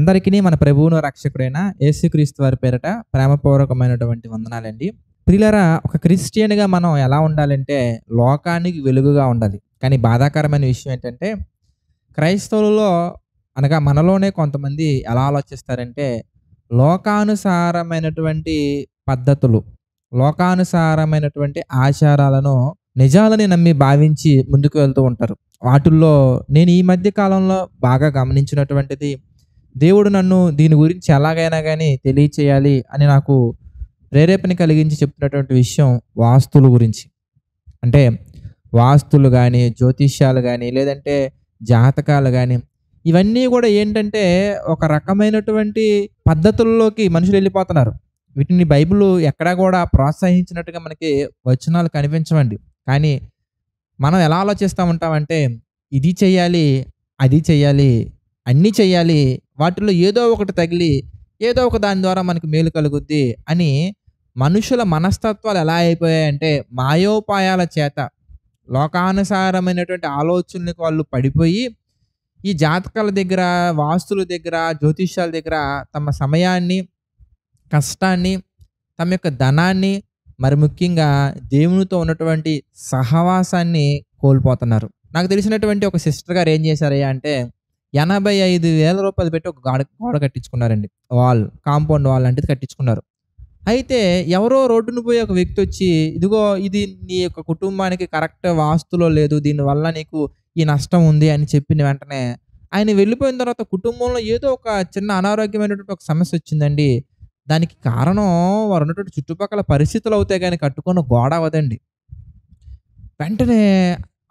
అందరికీ మన ప్రభువును రక్షకుడైన యేసుక్రీస్తు వారి పేరట ప్రేమపూర్వకమైనటువంటి వందనాలండి. ప్రియులారా, ఒక క్రిస్టియన్‌గా మనం ఎలా ఉండాలంటే లోకానికి వెలుగుగా ఉండాలి. కానీ బాధాకరమైన విషయం ఏంటంటే క్రైస్తవులలో అనగా మనలోనే కొంతమంది ఎలా ఆలోచిస్తారంటే లోకానుసారమైనటువంటి పద్ధతులు, లోకానుసారమైనటువంటి ఆచారాలను నిజాలని నమ్మి భావించి ముందుకు వెళ్తూ ఉంటారు. వాటిల్లో నేను ఈ మధ్య కాలంలో బాగా గమనించినటువంటిది, దేవుడు నన్ను దీని గురించి ఎలాగైనా కానీ తెలియచేయాలి అని నాకు ప్రేరేపణ కలిగించి చెప్తున్నటువంటి విషయం వాస్తుల గురించి. అంటే వాస్తులు కానీ, జ్యోతిష్యాలు కానీ, లేదంటే జాతకాలు కానీ, ఇవన్నీ కూడా ఏంటంటే ఒక రకమైనటువంటి పద్ధతుల్లోకి మనుషులు వెళ్ళిపోతున్నారు. వీటిని బైబిల్ ఎక్కడా కూడా ప్రోత్సహించినట్టుగా మనకి వచనాలు కనిపించవండి. కానీ మనం ఎలా ఆలోచిస్తూ ఉంటామంటే ఇది చెయ్యాలి, అది చెయ్యాలి, అన్నీ చెయ్యాలి, వాటిలో ఏదో ఒకటి తగిలి ఏదో ఒక దాని ద్వారా మనకి మేలు కలుగుద్ది అని మనుషుల మనస్తత్వాలు ఎలా అయిపోయాయంటే మాయోపాయాల చేత లోకానుసారమైనటువంటి ఆలోచనలకు వాళ్ళు పడిపోయి ఈ జాతకాల దగ్గర, వాస్తుల దగ్గర, జ్యోతిష్యాల దగ్గర తమ సమయాన్ని, కష్టాన్ని, తమ యొక్క ధనాన్ని, మరి ముఖ్యంగా దేవునితో ఉన్నటువంటి సహవాసాన్ని కోల్పోతున్నారు. నాకు తెలిసినటువంటి ఒక సిస్టర్ గారు ఏం చేశారయ్యా అంటే 85,000 రూపాయలు పెట్టి ఒక గోడ కట్టించుకున్నారండి. కాంపౌండ్ వాల్ లాంటిది కట్టించుకున్నారు. అయితే ఎవరో రోడ్డున పోయి ఒక వ్యక్తి వచ్చి, ఇదిగో ఇది నీ యొక్క కుటుంబానికి కరెక్ట్ వాస్తులో లేదు, దీనివల్ల నీకు ఈ నష్టం ఉంది అని చెప్పిన వెంటనే ఆయన వెళ్ళిపోయిన తర్వాత కుటుంబంలో ఏదో ఒక చిన్న అనారోగ్యమైనటువంటి ఒక సమస్య వచ్చిందండి. దానికి కారణం వారు ఉన్నటువంటి చుట్టుపక్కల పరిస్థితులు అవుతాయి కానీ కట్టుకున్న గోడ అవ్వదండి. వెంటనే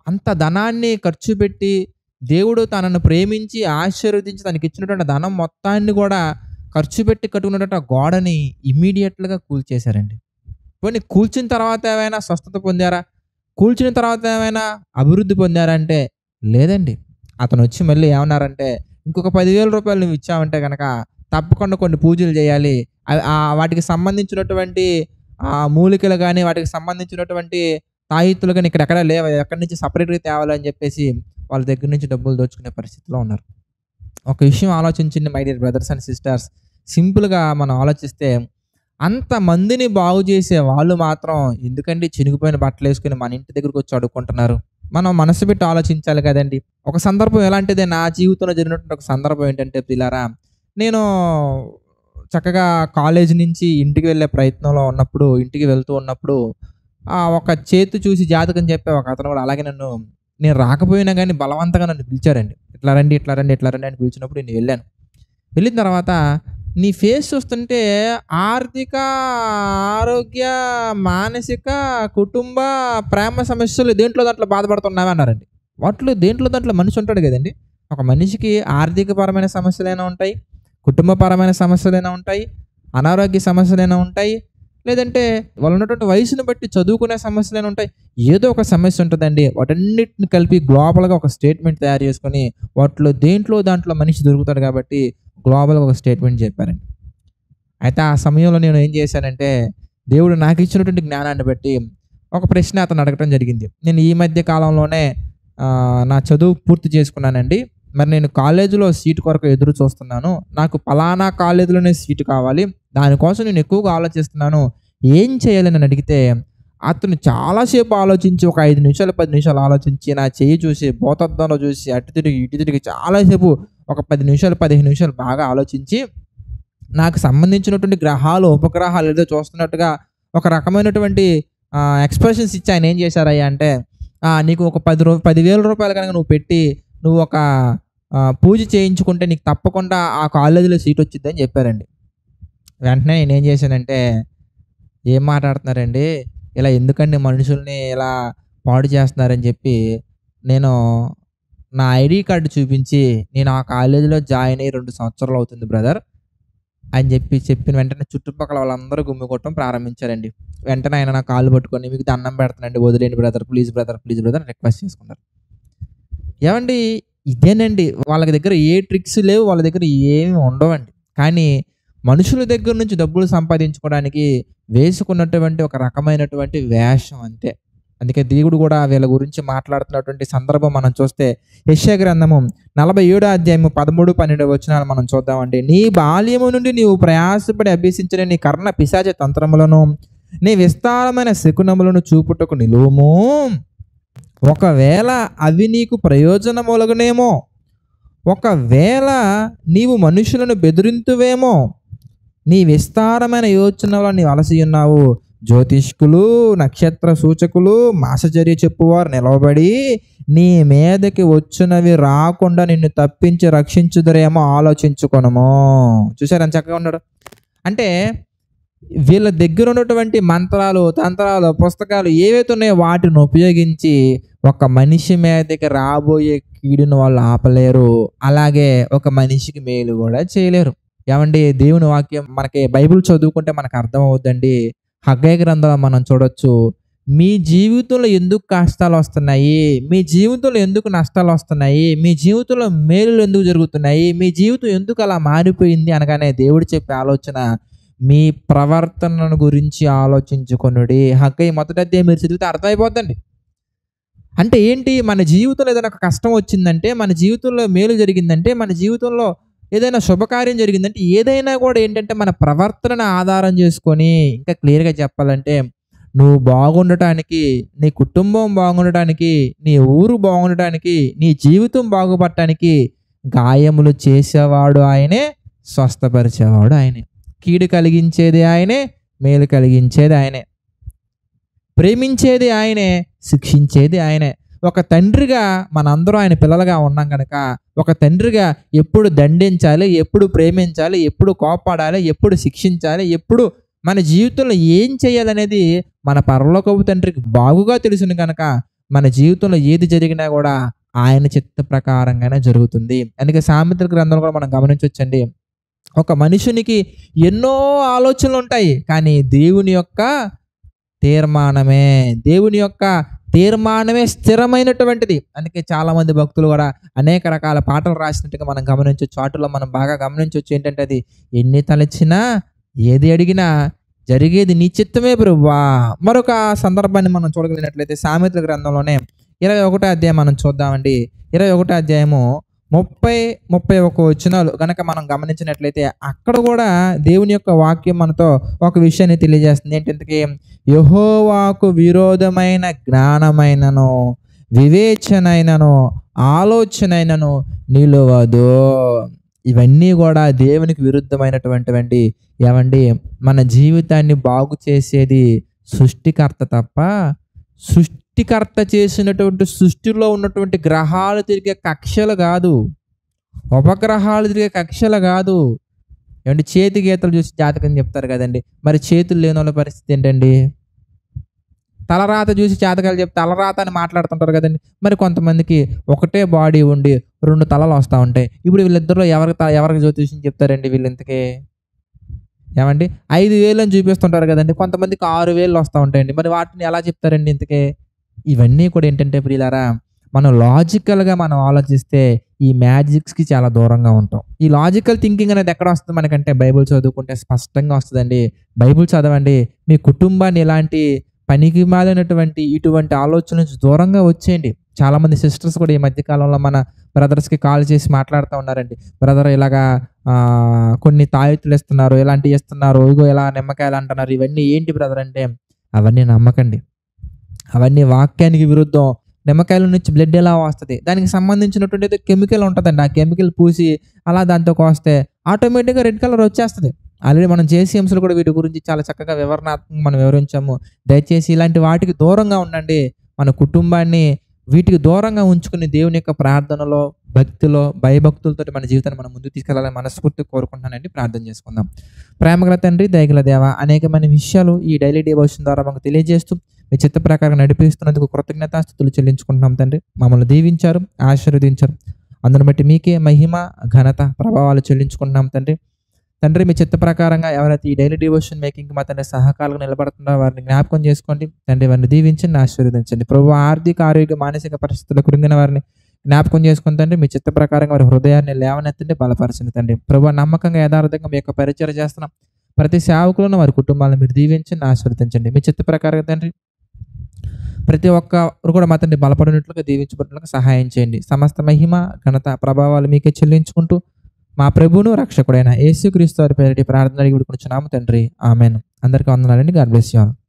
అంత ధనాన్ని ఖర్చు పెట్టి దేవుడు తనను ప్రేమించి ఆశీర్వదించి తనకి ఇచ్చినటువంటి ధనం మొత్తాన్ని కూడా ఖర్చు పెట్టి కట్టుకున్నటువంటి ఆ గోడని ఇమ్మీడియట్‌గా కూల్చేశారండి. పోనీ కూల్చిన తర్వాత ఏమైనా స్వస్థత పొందారా? కూల్చిన తర్వాత ఏమైనా అభివృద్ధి పొందారా అంటే లేదండి. అతను వచ్చి మళ్ళీ ఏమన్నారంటే ఇంకొక 10,000 రూపాయలు నువ్వు ఇచ్చావంటే గనక తప్పకుండా కొన్ని పూజలు చేయాలి. వాటికి సంబంధించినటువంటి మూలికలు కానీ, వాటికి సంబంధించినటువంటి తాయెత్తులు కానీ ఇక్కడ ఎక్కడా లేవు. ఎక్కడి నుంచి సపరేట్‌గా తేవాలని చెప్పేసి వాళ్ళ దగ్గర నుంచి డబ్బులు దోచుకునే పరిస్థితిలో ఉన్నారు. ఒక విషయం ఆలోచించండి my dear brothers and sisters. సింపుల్‌గా మనం ఆలోచిస్తే అంతమందిని బాగు చేసే వాళ్ళు మాత్రం ఎందుకండి చినిగిపోయిన బట్టలు వేసుకుని మన ఇంటి దగ్గరకు వచ్చి అడుక్కుంటున్నారు? మనం మనసు పెట్టి ఆలోచించాలి కదండి. ఒక సందర్భం ఎలాంటిదే నా జీవితంలో జరిగినటువంటి ఒక సందర్భం ఏంటంటే ప్రియులారా, నేను చక్కగా కాలేజ్ నుంచి ఇంటికి వెళ్ళే ప్రయత్నంలో ఉన్నప్పుడు, ఇంటికి వెళ్తూ ఉన్నప్పుడు ఒక చేతి చూసి జాతకం చెప్పే ఒక అతను కూడా అలాగే నేను రాకపోయినా కానీ బలవంతంగా నన్ను పిలిచారండి. ఇట్లా రండి, ఇట్లా రండి, ఇట్లా రండి అని పిలిచినప్పుడు నేను వెళ్ళాను. వెళ్ళిన తర్వాత నీ ఫేస్ చూస్తుంటే ఆర్థిక, ఆరోగ్య, మానసిక, కుటుంబ, ప్రేమ సమస్యలు దేంట్లో దాంట్లో బాధపడుతున్నావా అన్నారండి. వాటిలో దేంట్లో దాంట్లో మనిషి ఉంటాడు కదండి. ఒక మనిషికి ఆర్థికపరమైన సమస్యలైనా ఉంటాయి, కుటుంబపరమైన సమస్యలైనా ఉంటాయి, అనారోగ్య సమస్యలైనా ఉంటాయి, లేదంటే వాళ్ళు ఉన్నటువంటి వయసును బట్టి చదువుకునే సమస్యలైనా ఉంటాయి. ఏదో ఒక సమస్య ఉంటుందండి. వాటన్నిటిని కలిపి గ్లోబల్గా ఒక స్టేట్మెంట్ తయారు చేసుకొని వాటిలో దేంట్లో దాంట్లో మనిషి దొరుకుతాడు కాబట్టి గ్లోబల్గా ఒక స్టేట్మెంట్ చెప్పారండి. అయితే ఆ సమయంలో నేను ఏం చేశానంటే దేవుడు నాకు ఇచ్చినటువంటి జ్ఞానాన్ని బట్టి ఒక ప్రశ్న అతను అడగటం జరిగింది. నేను ఈ మధ్య కాలంలోనే నా చదువు పూర్తి చేసుకున్నానండి. మరి నేను కాలేజీలో సీటు కొరకు ఎదురు చూస్తున్నాను. నాకు పలానా కాలేజీలోనే సీటు కావాలి. దానికోసం నేను ఎక్కువగా ఆలోచిస్తున్నాను. ఏం చేయాలని నన్ను అడిగితే అతను చాలాసేపు ఆలోచించి ఒక 5 నిమిషాలు 10 నిమిషాలు ఆలోచించి నా చెయ్యి చూసి భూతద్దంలో చూసి అటు తిరిగి ఇటు తిరిగి చాలాసేపు ఒక 10 నిమిషాలు 15 నిమిషాలు బాగా ఆలోచించి నాకు సంబంధించినటువంటి గ్రహాలు, ఉపగ్రహాలు ఏదో చూస్తున్నట్టుగా ఒక రకమైనటువంటి ఎక్స్ప్రెషన్స్ ఇచ్చి ఆయన ఏం చేశారయ్యా అంటే నీకు ఒక 10,000 రూపాయలు కనుక నువ్వు పెట్టి నువ్వు ఒక పూజ చేయించుకుంటే నీకు తప్పకుండా ఆ కాలేజీలో సీట్ వచ్చిద్దని చెప్పారండి. వెంటనే నేనేం చేశానంటే ఏం మాట్లాడుతున్నారండి, ఇలా ఎందుకండి మనుషుల్ని ఇలా పాడు చేస్తున్నారని చెప్పి నేను నా ఐడి కార్డు చూపించి నేను ఆ కాలేజీలో జాయిన్ అయ్యి 2 సంవత్సరాలు అవుతుంది బ్రదర్ అని చెప్పిన వెంటనే చుట్టుపక్కల వాళ్ళందరూ గుమ్మికొట్టడం ప్రారంభించారండి. వెంటనే ఆయన నా కాళ్ళు పట్టుకొని మీకు దండం పెడతానండి, వదిలేండి బ్రదర్, ప్లీజ్ బ్రదర్ రిక్వెస్ట్ చేసుకున్నారు. ఏమండి ఇదేనండి, వాళ్ళ దగ్గర ఏ ట్రిక్స్ లేవు, వాళ్ళ దగ్గర ఏమి ఉండవండి. కానీ మనుషుల దగ్గర నుంచి డబ్బులు సంపాదించుకోవడానికి వేసుకున్నటువంటి ఒక రకమైనటువంటి వేషం అంతే. అందుకే దేవుడు కూడా వీళ్ళ గురించి మాట్లాడుతున్నటువంటి సందర్భం మనం చూస్తే యెషయా గ్రంథము 47 అధ్యాయము 13, 12 వచనాలు మనం చూద్దామండి. నీ బాల్యము నుండి నీవు ప్రయాసపడి అభ్యసించిన నీ కర్ణ పిశాచ తంత్రములను, నీ విస్తారమైన శకునములను చూపుటకు నిలువుము. ఒకవేళ అవి నీకు ప్రయోజనములగునేమో, ఒకవేళ నీవు మనుషులను బెదిరింతువేమో, నీ విస్తారమైన యోచనలో నీవు అలసి ఉన్నావు. జ్యోతిష్కులు, నక్షత్ర సూచకులు, మాసచర్య చెప్పువారు నిలవబడి నీ మీదకి వచ్చినవి రాకుండా నిన్ను తప్పించి రక్షించుదరేమో ఆలోచించుకొనుము. చూసారు ఎంత చక్కగా ఉన్నాడు. అంటే వీళ్ళ దగ్గర ఉన్నటువంటి మంత్రాలు, తంత్రాలు, పుస్తకాలు ఏవైతే ఉన్నాయో వాటిని ఉపయోగించి ఒక మనిషి మీదకి రాబోయే కీడును వాళ్ళు ఆపలేరు. అలాగే ఒక మనిషికి మేలు కూడా చేయలేరు. ఏమండి, దేవుని వాక్యం మనకి బైబిల్ చదువుకుంటే మనకు అర్థం అవుద్దండి. హగ్గయి గ్రంథంలో మనం చూడొచ్చు, మీ జీవితంలో ఎందుకు కష్టాలు వస్తున్నాయి, మీ జీవితంలో ఎందుకు నష్టాలు వస్తున్నాయి, మీ జీవితంలో మేలులు ఎందుకు జరుగుతున్నాయి, మీ జీవితం ఎందుకు అలా మారిపోయింది అనగానే దేవుడు చెప్పే ఆలోచన, మీ ప్రవర్తనను గురించి ఆలోచించుకొనుడి. హగ్గయి మొదటి అధ్యాయం మీరు చదివితే అర్థమైపోద్దండి. అంటే ఏంటి, మన జీవితంలో ఏదైనా ఒక కష్టం వచ్చిందంటే, మన జీవితంలో మేలు జరిగిందంటే, మన జీవితంలో ఏదైనా శుభకార్యం జరిగిందంటే, ఏదైనా కూడా ఏంటంటే మన ప్రవర్తనను ఆధారం చేసుకొని, ఇంకా క్లియర్గా చెప్పాలంటే నువ్వు బాగుండటానికి, నీ కుటుంబం బాగుండటానికి, నీ ఊరు బాగుండటానికి, నీ జీవితం బాగుపడటానికి గాయములు చేసేవాడు ఆయనే, స్వస్థపరిచేవాడు ఆయనే, కీడు కలిగించేది ఆయనే, మేలు కలిగించేది ఆయనే, ప్రేమించేది ఆయనే, శిక్షించేది ఆయనే. ఒక తండ్రిగా మనందరం ఆయన పిల్లలుగా ఉన్నాం కనుక, ఒక తండ్రిగా ఎప్పుడు దండించాలి, ఎప్పుడు ప్రేమించాలి, ఎప్పుడు కోపడాలి, ఎప్పుడు శిక్షించాలి, ఎప్పుడు మన జీవితంలో ఏం చేయాలనేది మన పరలోకపు తండ్రికి బాగుగా తెలుసును కనుక, మన జీవితంలో ఏది జరిగినా కూడా ఆయన చిత్త ప్రకారంగానే జరుగుతుంది. అందుకే సామెతల గ్రంథంలో కూడా మనం గమనించవచ్చండి, ఒక మనుషునికి ఎన్నో ఆలోచనలు ఉంటాయి, కానీ దేవుని యొక్క తీర్మానమే స్థిరమైనటువంటిది. అందుకే చాలా మంది భక్తులు కూడా అనేక రకాల పాటలు రాసినట్టుగా మనం గమనించవచ్చు. చాటులో మనం బాగా గమనించవచ్చు ఏంటంటే, అది ఎన్ని తలచినా, ఏది అడిగినా జరిగేది నీ చిత్తమే ప్రభువా. మరొక సందర్భాన్ని మనం చూడగలిగినట్లయితే సామెతల గ్రంథంలోనే 21వ అధ్యాయం మనం చూద్దామండి. 21వ అధ్యాయము 30-31 వచనాలు గనక మనం గమనించినట్లయితే, అక్కడ కూడా దేవుని యొక్క వాక్యం మనతో ఒక విషయాన్ని తెలియజేస్తుంది. ఏంటంటే, యెహోవాకు విరోధమైన జ్ఞానమైనను, వివేచనైనను, ఆలోచనైనను నిలువదు. ఇవన్నీ కూడా దేవునికి విరుద్ధమైనటువంటివండి. ఏమండి, మన జీవితాన్ని బాగు చేసేది సృష్టికర్త తప్ప, సృష్టికర్త చేసినటువంటి సృష్టిలో ఉన్నటువంటి గ్రహాలు తిరిగే కక్షలు కాదు, ఉపగ్రహాలు తిరిగే కక్షలు కాదు. ఏమంటే, చేతి గీతలు చూసి జాతకం చెప్తారు కదండి, మరి చేతులు లేని వాళ్ళ పరిస్థితి ఏంటండి? తలరాత చూసి జాతకాలు చెప్తే తలరాత అని మాట్లాడుతుంటారు కదండి. మరి కొంతమందికి ఒకటే బాడీ ఉండి 2 తలలు వస్తూ ఉంటాయి. ఇప్పుడు వీళ్ళిద్దరిలో ఎవరికి జ్యోతిష్యం చెప్తారండి వీళ్ళు ఇంతకీ? ఏమండి, 5,000 అని చూపిస్తుంటారు కదండి, కొంతమందికి 6,000 వస్తూ ఉంటాయండి. మరి వాటిని ఎలా చెప్తారండి ఇంతకీ? ఇవన్నీ కూడా ఏంటంటే ప్రియులారా, మనం లాజికల్గా మనం ఆలోచిస్తే ఈ మ్యాజిక్స్కి చాలా దూరంగా ఉంటాం. ఈ లాజికల్ థింకింగ్ అనేది ఎక్కడ వస్తుంది మనకంటే, బైబిల్ చదువుకుంటే స్పష్టంగా వస్తుందండి. బైబిల్ చదవండి, మీ కుటుంబాన్ని ఇలాంటి పనికి మాలినటువంటి ఇటువంటి ఆలోచన నుంచి దూరంగా వచ్చేయండి. చాలామంది సిస్టర్స్ కూడా ఈ మధ్యకాలంలో మన బ్రదర్స్కి కాల్ చేసి మాట్లాడుతూ ఉన్నారండి, బ్రదర్ ఇలాగా కొన్ని తాయెత్తులు ఇస్తున్నారు, ఇలాంటివి ఇస్తున్నారు, ఇగో ఇలా నిమ్మకాయలు అంటున్నారు, ఇవన్నీ ఏంటి బ్రదర్ అంటే, అవన్నీ నమ్మకండి, అవన్నీ వాక్యానికి విరుద్ధం. నిమ్మకాయల నుంచి బ్లడ్ ఎలా వస్తుంది, దానికి సంబంధించినటువంటి కెమికల్ ఉంటుందండి, ఆ కెమికల్ పూసి అలా దాంతో కోస్తే ఆటోమేటిక్గా రెడ్ కలర్ వచ్చేస్తుంది. ఆల్రెడీ మనం జేసీఎంస్లో కూడా వీటి గురించి చాలా చక్కగా వివరణాత్మకంగా మనం వివరించాము. దయచేసి ఇలాంటి వాటికి దూరంగా ఉండండి. మన కుటుంబాన్ని వీటికి దూరంగా ఉంచుకుని దేవుని యొక్క ప్రార్థనలో, భక్తిలో, భయభక్తులతో మన జీవితాన్ని మనం ముందుకు తీసుకెళ్లాలని మనస్ఫూర్తిగా కోరుకుంటున్నానండి. ప్రార్థన చేసుకుందాం. ప్రేమగల తండ్రి, దయగల దేవ, అనేకమైన విషయాలు ఈ డైలీ డివోషన్ ద్వారా మనకు తెలియజేస్తూ మీ చిత్త ప్రకారం నడిపిస్తున్నందుకు కృతజ్ఞతాస్తుతులు చెల్లించుకుంటున్నాం తండ్రి. మమ్మల్ని దీవించారు, ఆశీర్వదించారు. అందును బట్టి మీకే మహిమ, ఘనత, ప్రభావాలు చెల్లించుకుంటున్నాం తండ్రి. తండ్రి, మీ చిత్త ప్రకారంగా ఎవరైతే ఈ డైలీ డివోషన్ మేకింగ్ మా తండ్రి సహకారులుగా నిలబడుతున్నారో వారిని జ్ఞాపకం చేసుకోండి తండ్రి. వారిని దీవించండి, ఆశీర్వదించండి ప్రభు. ఆర్థిక, ఆరోగ్య, మానసిక పరిస్థితుల్లో కృంగిన వారిని జ్ఞాపకం చేసుకుని తండ్రి, మీ చిత్త ప్రకారంగా వారి హృదయాన్ని లేవనెత్తండి, బలపరచండి తండ్రి. ప్రభు, నమ్మకంగా యథార్థంగా మీ యొక్క పరిచయం చేస్తున్నాం ప్రతి సేవకులను, వారి కుటుంబాలను మీరు దీవించండి, ఆశీర్వదించండి. మీ చిత్త ప్రకారంగా తండ్రి ప్రతి ఒక్కరు కూడా మా తండ్రి బలపడినట్లుగా దీవించబడినట్లుగా సహాయం చేయండి. సమస్త మహిమ, ఘనత, ప్రభావాలు మీకే చెల్లించుకుంటూ మా ప్రభువును రక్షకుడైన యేసుక్రీస్తు వారి పేరిట ప్రార్థన అడిగి వేడుకొనుచున్నాము తండ్రి. ఆమేన్. అందరికీ వందనాలండి. God bless you all.